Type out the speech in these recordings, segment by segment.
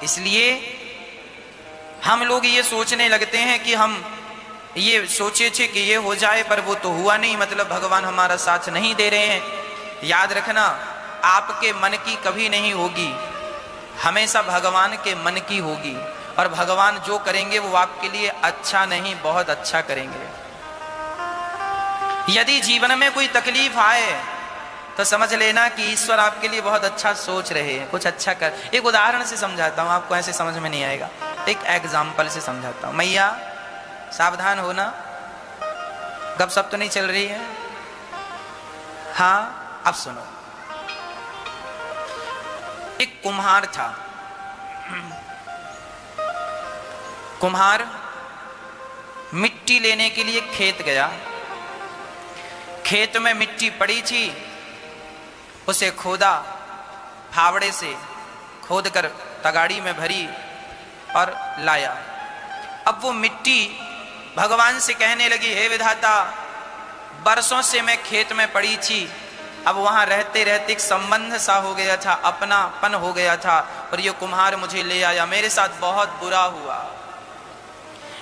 इसलिए हम लोग ये सोचने लगते हैं कि हम ये सोचे थे कि ये हो जाए, पर वो तो हुआ नहीं, मतलब भगवान हमारा साथ नहीं दे रहे हैं। याद रखना, आपके मन की कभी नहीं होगी, हमेशा भगवान के मन की होगी। और भगवान जो करेंगे वो आपके लिए अच्छा नहीं, बहुत अच्छा करेंगे। यदि जीवन में कोई तकलीफ आए तो समझ लेना कि ईश्वर आपके लिए बहुत अच्छा सोच रहे हैं, कुछ अच्छा कर। एक उदाहरण से समझाता हूं, आपको ऐसे समझ में नहीं आएगा, एक एग्जाम्पल से समझाता हूं। मैया सावधान हो ना, गपशप तो नहीं चल रही है? हाँ, अब सुनो। एक कुम्हार था। कुम्हार मिट्टी लेने के लिए खेत गया। खेत में मिट्टी पड़ी थी, उसे खोदा, फावड़े से खोद कर तगाड़ी में भरी और लाया। अब वो मिट्टी भगवान से कहने लगी, हे विधाता, बरसों से मैं खेत में पड़ी थी, अब वहां रहते रहते एक संबंध सा हो गया था, अपनापन हो गया था, और ये कुम्हार मुझे ले आया, मेरे साथ बहुत बुरा हुआ।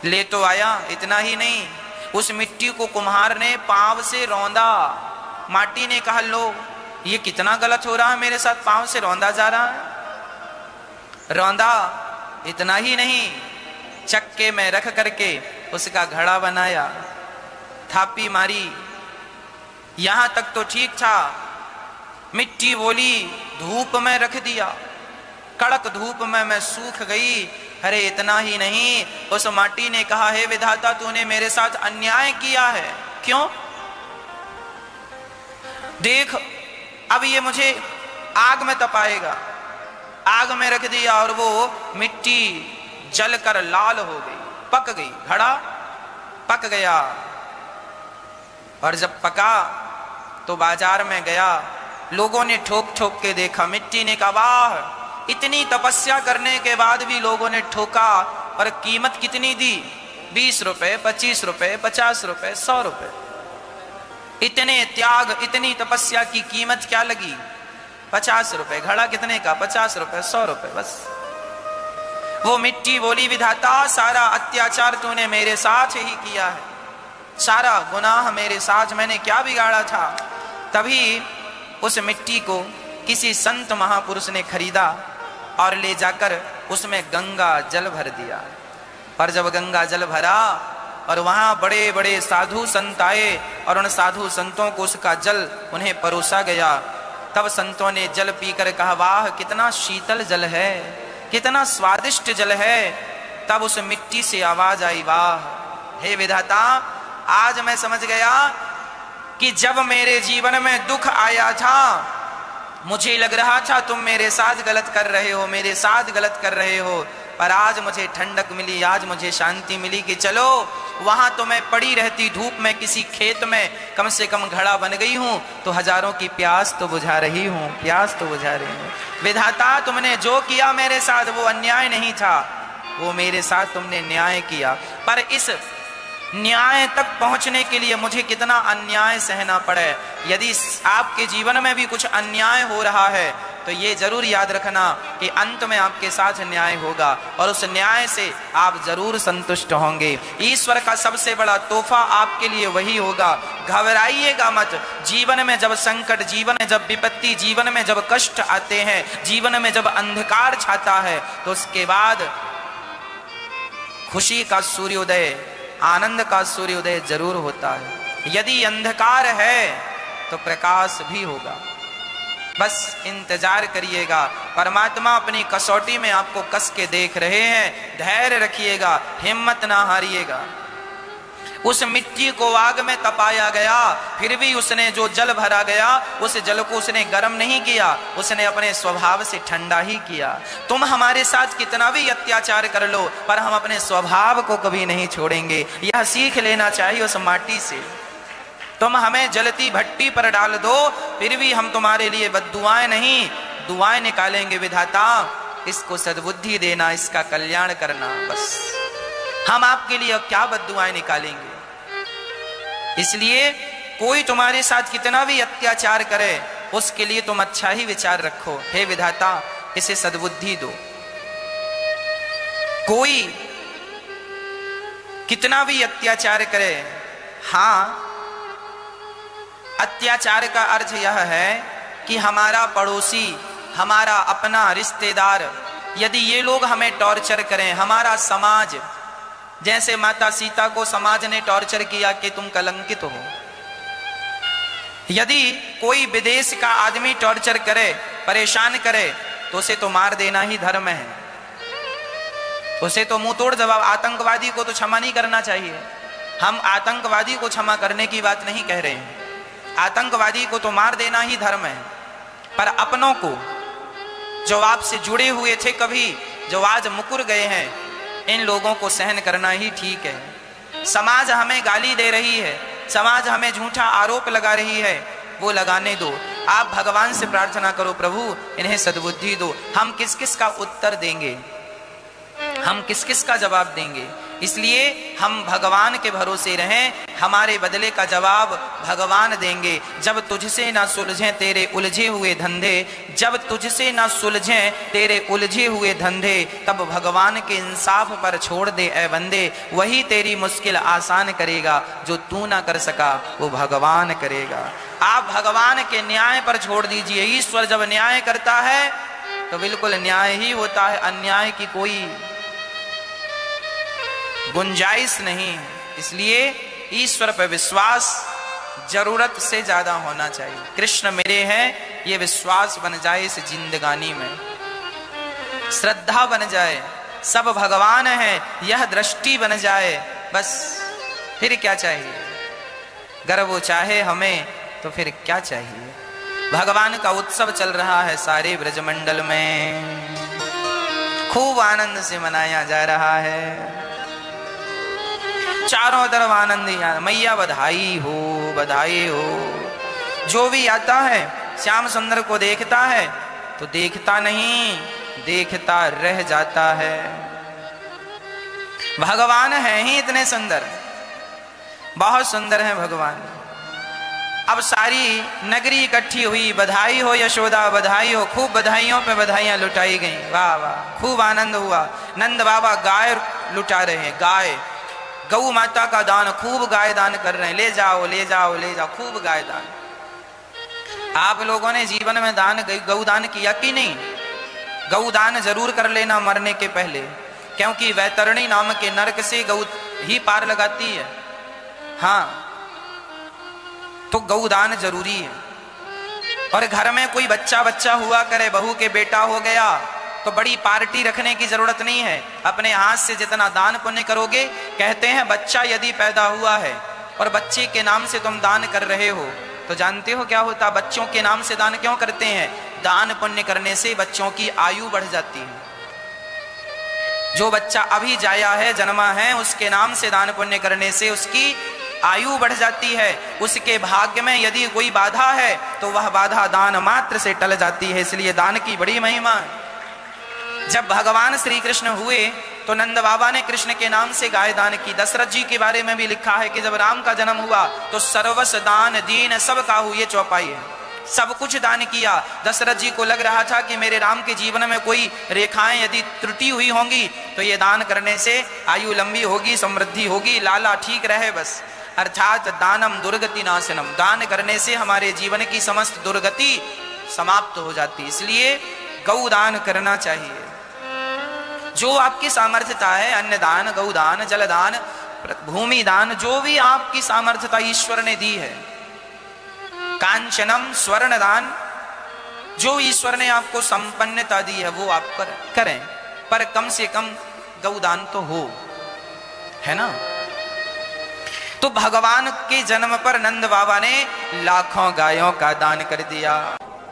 ले तो आया, इतना ही नहीं, उस मिट्टी को कुम्हार ने पांव से रौंदा। माटी ने कहा, लो ये कितना गलत हो रहा है, मेरे साथ पांव से रौंदा जा रहा है। रौंदा, इतना ही नहीं, चक्के में रख करके उसका घड़ा बनाया, थापी मारी। यहां तक तो ठीक था, मिट्टी बोली, धूप में रख दिया, कड़क धूप में मैं सूख गई। अरे इतना ही नहीं, उस माटी ने कहा, हे विधाता, तूने मेरे साथ अन्याय किया है। क्यों? देख, अब ये मुझे आग में तपाएगा। आग में रख दिया और वो मिट्टी जलकर लाल हो गई, पक गई, घड़ा पक गया। और जब पका तो बाजार में गया, लोगों ने ठोक ठोक के देखा। मिट्टी ने कहा, वाह, इतनी तपस्या करने के बाद भी लोगों ने ठोका, और कीमत कितनी दी? 20 रुपए, 25 रुपए, 50 रुपए, 100 रुपए। इतने त्याग, इतनी तपस्या की कीमत क्या लगी? 50 रुपए। घड़ा कितने का? 50 रुपए, 100 रुपए, बस। वो मिट्टी बोली, विधाता, सारा अत्याचार तूने मेरे साथ ही किया है, सारा गुनाह मेरे साथ, मैंने क्या बिगाड़ा था? तभी उस मिट्टी को किसी संत महापुरुष ने खरीदा और ले जाकर उसमें गंगा जल भर दिया। और जब गंगा जल भरा और वहां बड़े बड़े साधु संत आए और उन साधु संतों को उसका जल उन्हें परोसा गया, तब संतों ने जल पीकर कहा, वाह, कितना शीतल जल है, कितना स्वादिष्ट जल है। तब उस मिट्टी से आवाज आई, वाह, हे विधाता, आज मैं समझ गया कि जब मेरे जीवन में दुख आया था, मुझे लग रहा था तुम मेरे साथ गलत कर रहे हो, मेरे साथ गलत कर रहे हो, पर आज मुझे ठंडक मिली, आज मुझे शांति मिली कि चलो, वहां तो मैं पड़ी रहती धूप में किसी खेत में, कम से कम घड़ा बन गई हूं तो हजारों की प्यास तो बुझा रही हूं, प्यास तो बुझा रही हूं। विधाता, तुमने जो किया मेरे साथ वो अन्याय नहीं था, वो मेरे साथ तुमने न्याय किया, पर इस न्याय तक पहुंचने के लिए मुझे कितना अन्याय सहना पड़े। यदि आपके जीवन में भी कुछ अन्याय हो रहा है तो ये जरूर याद रखना कि अंत में आपके साथ न्याय होगा और उस न्याय से आप जरूर संतुष्ट होंगे। ईश्वर का सबसे बड़ा तोहफा आपके लिए वही होगा। घबराइएगा मत। जीवन में जब संकट, जीवन में जब विपत्ति, जीवन में जब कष्ट आते हैं, जीवन में जब अंधकार छाता है, तो उसके बाद खुशी का सूर्योदय, आनंद का सूर्योदय जरूर होता है। यदि अंधकार है तो प्रकाश भी होगा। बस इंतजार करिएगा। परमात्मा अपनी कसौटी में आपको कस के देख रहे हैं। धैर्य रखिएगा, हिम्मत ना हारिएगा। उस मिट्टी को आग में तपाया गया, फिर भी उसने जो जल भरा गया, उस जल को उसने गर्म नहीं किया, उसने अपने स्वभाव से ठंडा ही किया। तुम हमारे साथ कितना भी अत्याचार कर लो, पर हम अपने स्वभाव को कभी नहीं छोड़ेंगे। यह सीख लेना चाहिए उस माटी से। तुम हमें जलती भट्टी पर डाल दो, फिर भी हम तुम्हारे लिए बद्दुआएं नहीं, दुआएं निकालेंगे। विधाता, इसको सद्बुद्धि देना, इसका कल्याण करना। बस हम आपके लिए क्या बद्दुआएं निकालेंगे। इसलिए कोई तुम्हारे साथ कितना भी अत्याचार करे, उसके लिए तुम अच्छा ही विचार रखो। हे विधाता, इसे सद्बुद्धि दो। कोई कितना भी अत्याचार करे, हाँ, अत्याचार का अर्थ यह है कि हमारा पड़ोसी, हमारा अपना रिश्तेदार, यदि ये लोग हमें टॉर्चर करें, हमारा समाज, जैसे माता सीता को समाज ने टॉर्चर किया कि तुम कलंकित हो, यदि कोई विदेश का आदमी टॉर्चर करे, परेशान करे, तो उसे तो मार देना ही धर्म है, उसे तो मुंह तोड़ जवाब। आतंकवादी को तो क्षमा नहीं करना चाहिए। हम आतंकवादी को क्षमा करने की बात नहीं कह रहे हैं, आतंकवादी को तो मार देना ही धर्म है। पर अपनों को, जो आपसे जुड़े हुए थे कभी, जो आज मुकर गए हैं, इन लोगों को सहन करना ही ठीक है। समाज हमें गाली दे रही है, समाज हमें झूठा आरोप लगा रही है, वो लगाने दो। आप भगवान से प्रार्थना करो, प्रभु इन्हें सद्बुद्धि दो। हम किस किस का उत्तर देंगे, हम किस किस का जवाब देंगे? इसलिए हम भगवान के भरोसे रहें, हमारे बदले का जवाब भगवान देंगे। जब तुझसे ना सुलझें तेरे उलझे हुए धंधे, जब तुझसे ना सुलझें तेरे उलझे हुए धंधे, तब भगवान के इंसाफ पर छोड़ दे ऐ बंदे। वही तेरी मुश्किल आसान करेगा, जो तू ना कर सका वो भगवान करेगा। आप भगवान के न्याय पर छोड़ दीजिए। ईश्वर जब न्याय करता है तो बिल्कुल न्याय ही होता है, अन्याय की कोई गुंजाइश नहीं। इसलिए ईश्वर पर विश्वास जरूरत से ज्यादा होना चाहिए। कृष्ण मेरे हैं ये विश्वास बन जाए इस जिंदगानी में, श्रद्धा बन जाए, सब भगवान है यह दृष्टि बन जाए, बस फिर क्या चाहिए? अगर वो चाहे हमें तो फिर क्या चाहिए? भगवान का उत्सव चल रहा है सारे ब्रजमंडल में, खूब आनंद से मनाया जा रहा है, चारों तरफ आनंद ही आनंद। मैया बधाई हो, बधाई हो। जो भी आता है श्याम सुंदर को देखता है तो देखता नहीं, देखता रह जाता है। भगवान है ही इतने सुंदर, बहुत सुंदर है भगवान। अब सारी नगरी इकट्ठी हुई, बधाई हो यशोदा, बधाई हो। खूब बधाइयों पे बधाइयां लुटाई गई, वाह वाह, खूब आनंद हुआ। नंद बाबा गाय लुटा रहे हैं, गाय, गौ माता का दान, खूब गाय दान कर रहे हैं। ले जाओ ले जाओ ले जाओ, खूब गाय दान। आप लोगों ने जीवन में दान, गौ दान किया कि नहीं? गौ दान जरूर कर लेना मरने के पहले, क्योंकि वैतरणी नाम के नरक से गौ ही पार लगाती है। हाँ, तो गौ दान जरूरी है। और घर में कोई बच्चा हुआ करे, बहू के बेटा हो गया, तो बड़ी पार्टी रखने की जरूरत नहीं है। अपने हाथ से जितना दान पुण्य करोगे, कहते हैं बच्चा यदि पैदा हुआ है और बच्चे के नाम से तुम दान कर रहे हो, तो जानते हो क्या होता? बच्चों के नाम से दान क्यों करते हैं? दान पुण्य करने से बच्चों की आयु बढ़ जाती है। जो बच्चा अभी जाया है, जन्मा है, उसके नाम से दान पुण्य करने से उसकी आयु बढ़ जाती है। उसके भाग्य में यदि कोई बाधा है तो वह बाधा दान मात्र से टल जाती है। इसलिए दान की बड़ी महिमा है। जब भगवान श्री कृष्ण हुए तो नंद बाबा ने कृष्ण के नाम से गाय दान की। दशरथ जी के बारे में भी लिखा है कि जब राम का जन्म हुआ तो सर्वस दान दीन सब काहू, ये चौपाई है, सब कुछ दान किया। दशरथ जी को लग रहा था कि मेरे राम के जीवन में कोई रेखाएं यदि त्रुटि हुई होंगी तो ये दान करने से आयु लंबी होगी, समृद्धि होगी, लाला ठीक रहे बस। अर्थात दानम दुर्गति नाशनम, दान करने से हमारे जीवन की समस्त दुर्गति समाप्त हो जाती। इसलिए गौ दान करना चाहिए। जो आपकी सामर्थ्यता है, अन्न दान, गौ दान, जल दान, भूमि दान, जो भी आपकी सामर्थ्यता ईश्वर ने दी है, कांचनम स्वर्ण दान, जो ईश्वर ने आपको संपन्नता दी है वो आप करें, पर कम से कम गौ दान तो हो, है ना? तो भगवान के जन्म पर नंद बाबा ने लाखों गायों का दान कर दिया।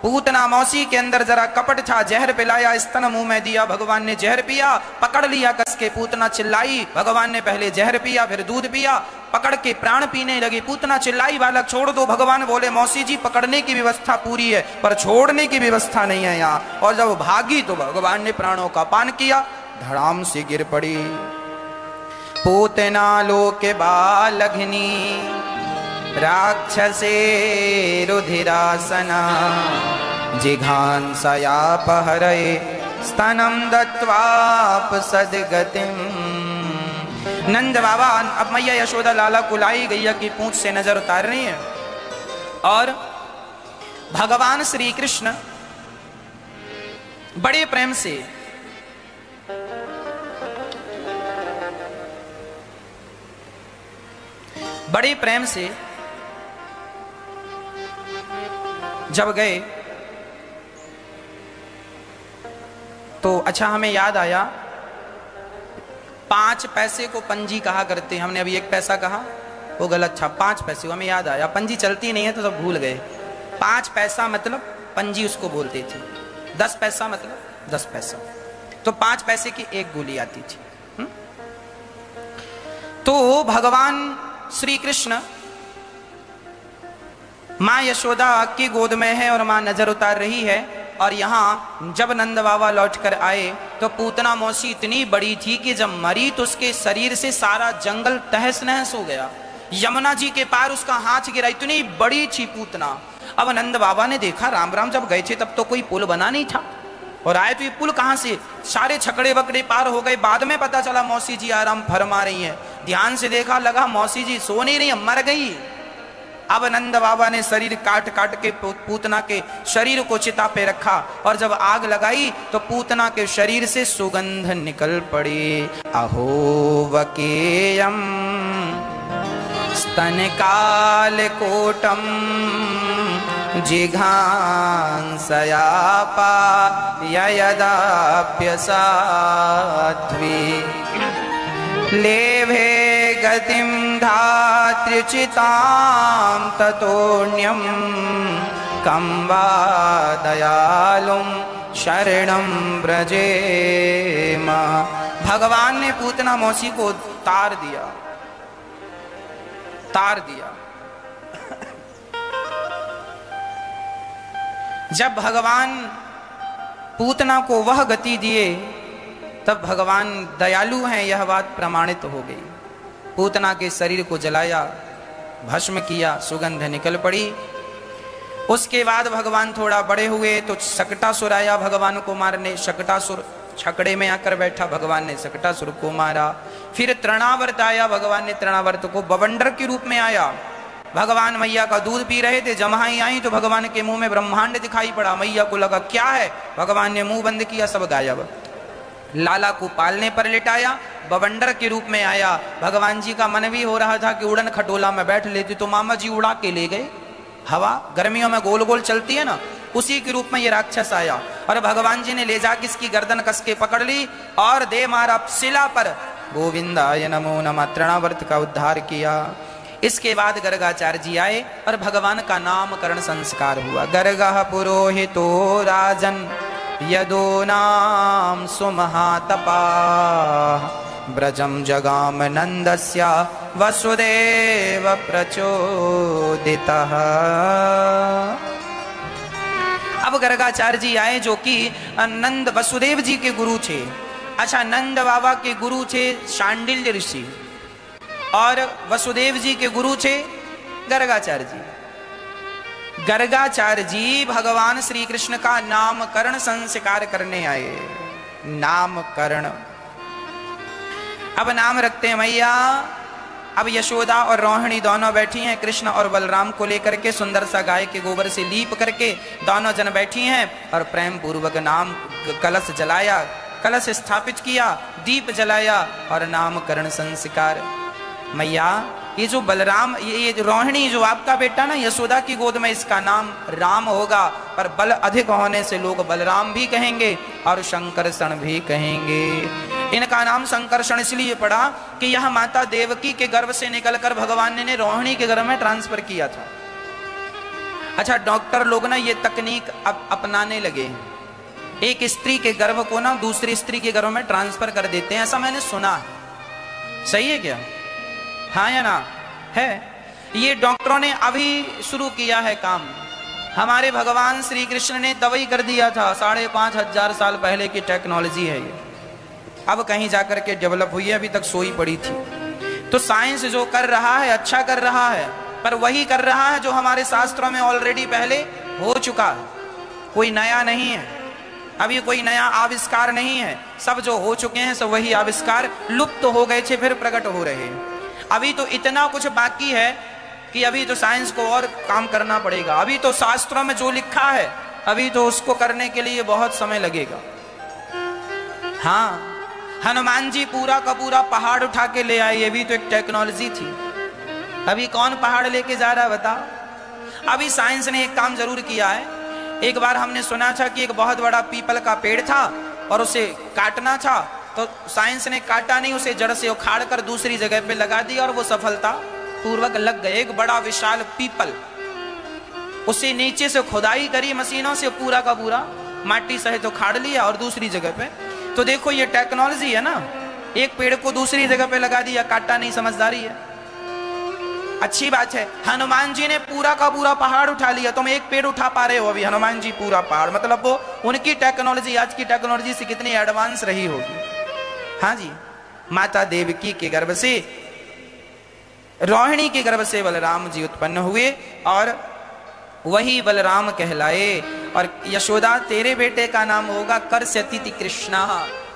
पूतना मौसी के अंदर जरा कपट था, जहर पिलाया, स्तन मुंह में दिया, भगवान ने जहर पिया, पकड़ लिया कस के, पूतना चिल्लाई, भगवान ने पहले जहर पिया फिर दूध पिया, पकड़ के प्राण पीने लगी। पूतना चिल्लाई, बालक छोड़ दो। भगवान बोले मौसी जी पकड़ने की व्यवस्था पूरी है पर छोड़ने की व्यवस्था नहीं है यहाँ। और जब भागी तो भगवान ने प्राणों का पान किया, धड़ाम से गिर पड़ी। पूतना लोके बालघिनी राक्षसे रुधिरासना, जिघांसयापहरे स्तनम दत्वाप सदगतिम। नंद बाबा, अब मैया यशोदा लाला को लाई गैया की पूंछ से नजर उतार रही है और भगवान श्री कृष्ण बड़े प्रेम से जब गए तो अच्छा हमें याद आया 5 पैसे को पंजी कहा करते, हमने अभी 1 पैसा कहा वो गलत था, 5 पैसे हमें याद आया, पंजी चलती नहीं है तो सब भूल गए। 5 पैसा मतलब पंजी उसको बोलते थे, 10 पैसा मतलब 10 पैसा, तो 5 पैसे की 1 गोली आती थी। तो भगवान श्री कृष्ण मां यशोदा की गोद में है और मां नजर उतार रही है। और यहां जब नंद बाबा लौट कर आए तो पूतना मौसी इतनी बड़ी थी कि जब मरी तो उसके शरीर से सारा जंगल तहस नहस हो गया, यमुना जी के पार उसका हाथ गिरा, इतनी बड़ी थी पूतना। अब नंद बाबा ने देखा, राम राम, जब गए थे तब तो कोई पुल बना नहीं था और आए तो ये पुल कहां से, सारे छकड़े बकड़े पार हो गए। बाद में पता चला मौसी जी आराम फरमा रही है, ध्यान से देखा, लगा मौसी जी सो नहीं रही, मर गई। अब नंद बाबा ने शरीर काट काट के पूतना के शरीर को चिता पे रखा और जब आग लगाई तो पूतना के शरीर से सुगंध निकल पड़ी। अहो वकेयम स्तन काल कोटम जिघांसयापा यदाप्यसाध्वी लेभे गतिम धात्रिचितां ततोऽन्यं कं वा दयालुं शरणं व्रजेम। भगवान ने पूतना मौसी को तार दिया। जब भगवान पूतना को वह गति दिए तब भगवान दयालु हैं यह बात प्रमाणित हो गई। पूतना के शरीर को जलाया, भस्म किया, सुगंध निकल पड़ी। उसके बाद भगवान थोड़ा बड़े हुए तो शकटासुर आया भगवान को मारने। शकटासुर छकड़े में आकर बैठा, भगवान ने शकटासुर को मारा। फिर तृणावर्त आया, भगवान ने तृणावर्त को बवंडर के रूप में आया। भगवान मैया का दूध पी रहे थे, जमाई आई तो भगवान के मुंह में ब्रह्मांड दिखाई पड़ा। मैया को लगा क्या है, भगवान ने मुंह बंद किया, सब गायब। लाला को पालने पर लिटाया, बवंडर के रूप में आया। भगवान जी का मन भी हो रहा था कि उड़न खटोला में बैठ लेते तो मामा जी उड़ा के ले गए। हवा गर्मियों में गोल गोल चलती है ना, उसी के रूप में ये राक्षस आया और भगवान जी ने ले जाकर इसकी गर्दन कस के पकड़ ली और दे मारा शिला पर। गोविंदाय नमो नमः, तृणावर्त का उद्धार किया। इसके बाद गर्गाचार्य जी आए और भगवान का नामकरण संस्कार हुआ। गर्गः पुरोहितो राजन यदो नाम सुमहातपा ब्रजम जगाम नंदस्य वसुदेव प्रचोदितः। अब गर्गाचार्य जी आए जो कि नंद वसुदेव जी के गुरु थे। अच्छा, नंद बाबा के गुरु थे शांडिल्य ऋषि और वसुदेव जी के गुरु थे गर्गाचार्य जी। गर्गाचार्य जी भगवान श्री कृष्ण का नामकरण संस्कार करने आए। नामकरण, अब नाम रखते हैं मैया। अब यशोदा और रोहिणी दोनों बैठी हैं, कृष्ण और बलराम को लेकर के सुंदर सा गाय के गोबर से लीप करके दोनों जन बैठी हैं और प्रेम पूर्वक नाम कलश जलाया, कलश स्थापित किया, दीप जलाया और नामकरण संस्कार। मैया, ये जो बलराम, ये रोहिणी जो आपका बेटा ना यशोदा की गोद में, इसका नाम राम होगा, पर बल अधिक होने से लोग बलराम भी कहेंगे और शंकरषण भी कहेंगे। इनका नाम शंकरषण इसलिए पड़ा कि यह माता देवकी के गर्भ से निकलकर भगवान ने रोहिणी के गर्भ में ट्रांसफर किया था। अच्छा, डॉक्टर लोग ना ये तकनीक अब अपनाने लगे हैं, एक स्त्री के गर्भ को ना दूसरी स्त्री के गर्भ में ट्रांसफर कर देते हैं, ऐसा मैंने सुना है। सही है क्या? हाँ या ना? है। ये डॉक्टरों ने अभी शुरू किया है काम। हमारे भगवान श्री कृष्ण ने तभी कर दिया था, 5500 साल पहले की टेक्नोलॉजी है ये। अब कहीं जाकर के डेवलप हुई है, अभी तक सोई पड़ी थी। तो साइंस जो कर रहा है अच्छा कर रहा है, पर वही कर रहा है जो हमारे शास्त्रों में ऑलरेडी पहले हो चुका है, कोई नया नहीं है। अभी कोई नया आविष्कार नहीं है, सब जो हो चुके हैं सब वही आविष्कार लुप्त हो गए थे फिर प्रकट हो रहे हैं। अभी तो इतना कुछ बाकी है कि अभी तो साइंस को और काम करना पड़ेगा। अभी तो शास्त्रों में जो लिखा है अभी तो उसको करने के लिए बहुत समय लगेगा। हाँ, हनुमान जी पूरा का पूरा पहाड़ उठा के ले आए, ये भी तो एक टेक्नोलॉजी थी। अभी कौन पहाड़ लेके जा रहा है बताओ। अभी साइंस ने एक काम जरूर किया है। एक बार हमने सुना था कि एक बहुत बड़ा पीपल का पेड़ था और उसे काटना था, तो साइंस ने काटा नहीं, उसे जड़ से उखाड़ कर दूसरी जगह पे लगा दिया और वो सफलता पूर्वक लग गए। एक बड़ा विशाल पीपल, उसे नीचे से खुदाई करी मशीनों से, पूरा का पूरा माटी सहित उखाड़ लिया और दूसरी जगह पे। तो देखो ये टेक्नोलॉजी है ना, एक पेड़ को दूसरी जगह पे लगा दिया, काटा नहीं, समझदारी है, अच्छी बात है। हनुमान जी ने पूरा का पूरा पहाड़ उठा लिया, तुम एक पेड़ उठा पा रहे हो, अभी हनुमान जी पूरा पहाड़, मतलब वो उनकी टेक्नोलॉजी आज की टेक्नोलॉजी से कितनी एडवांस रही होगी। हाँ जी, माता देवकी के गर्भ से, रोहिणी के गर्भ से बलराम जी उत्पन्न हुए और वही बलराम कहलाए। और यशोदा तेरे बेटे का नाम होगा कर्ष्यति कृष्णा।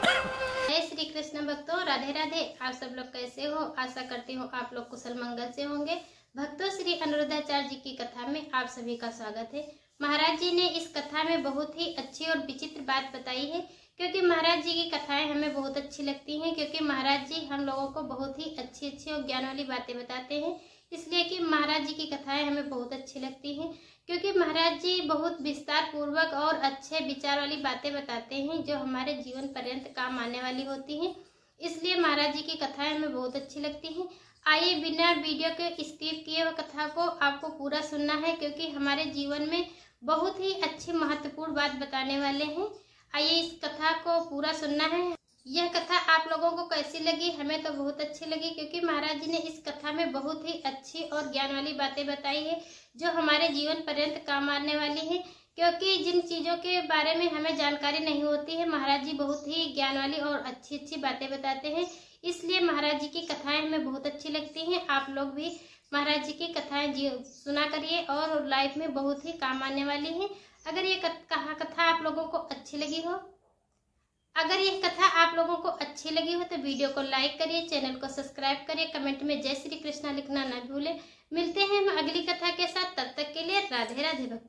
जय श्री कृष्ण भक्तों, राधे राधे। आप सब लोग कैसे हो? आशा करती हूँ आप लोग कुशल मंगल से होंगे। भक्तों, श्री अनिरुद्धाचार्य जी की कथा में आप सभी का स्वागत है। महाराज जी ने इस कथा में बहुत ही अच्छी और विचित्र बात बताई है, क्योंकि महाराज जी की कथाएं हमें बहुत अच्छी लगती हैं, क्योंकि महाराज जी हम लोगों को बहुत ही अच्छी अच्छी और ज्ञान वाली बातें बताते हैं। इसलिए कि महाराज जी की कथाएं हमें बहुत अच्छी लगती हैं, क्योंकि महाराज जी बहुत विस्तार पूर्वक और अच्छे विचार वाली बातें बताते हैं जो हमारे जीवन पर्यंत काम आने वाली होती हैं। इसलिए महाराज जी की कथाएं हमें बहुत अच्छी लगती हैं। आइए बिना वीडियो के स्किप किए हुए कथा को आपको पूरा सुनना है, क्योंकि हमारे जीवन में बहुत ही अच्छी महत्वपूर्ण बात बताने वाले हैं। आइए इस कथा को पूरा सुनना है। यह कथा आप लोगों को कैसी लगी? हमें तो बहुत अच्छी लगी, क्योंकि महाराज जी ने इस कथा में बहुत ही अच्छी और ज्ञान वाली बातें बताई है जो हमारे जीवन पर्यंत काम आने वाली है। क्योंकि जिन चीज़ों के बारे में हमें जानकारी नहीं होती है, महाराज जी बहुत ही ज्ञान वाली और अच्छी अच्छी बातें बताते हैं। इसलिए महाराज जी की कथाएं हमें बहुत अच्छी लगती हैं। आप लोग भी महाराज जी की कथाएं सुना करिए और लाइफ में बहुत ही काम आने वाली है। अगर ये कथा आप लोगों को अच्छी लगी हो, अगर यह कथा आप लोगों को अच्छी लगी हो तो वीडियो को लाइक करिए, चैनल को सब्सक्राइब करिए, कमेंट में जय श्री कृष्णा लिखना न भूलें। मिलते हैं हम अगली कथा के साथ, तब तक के लिए राधे राधे भक्तों।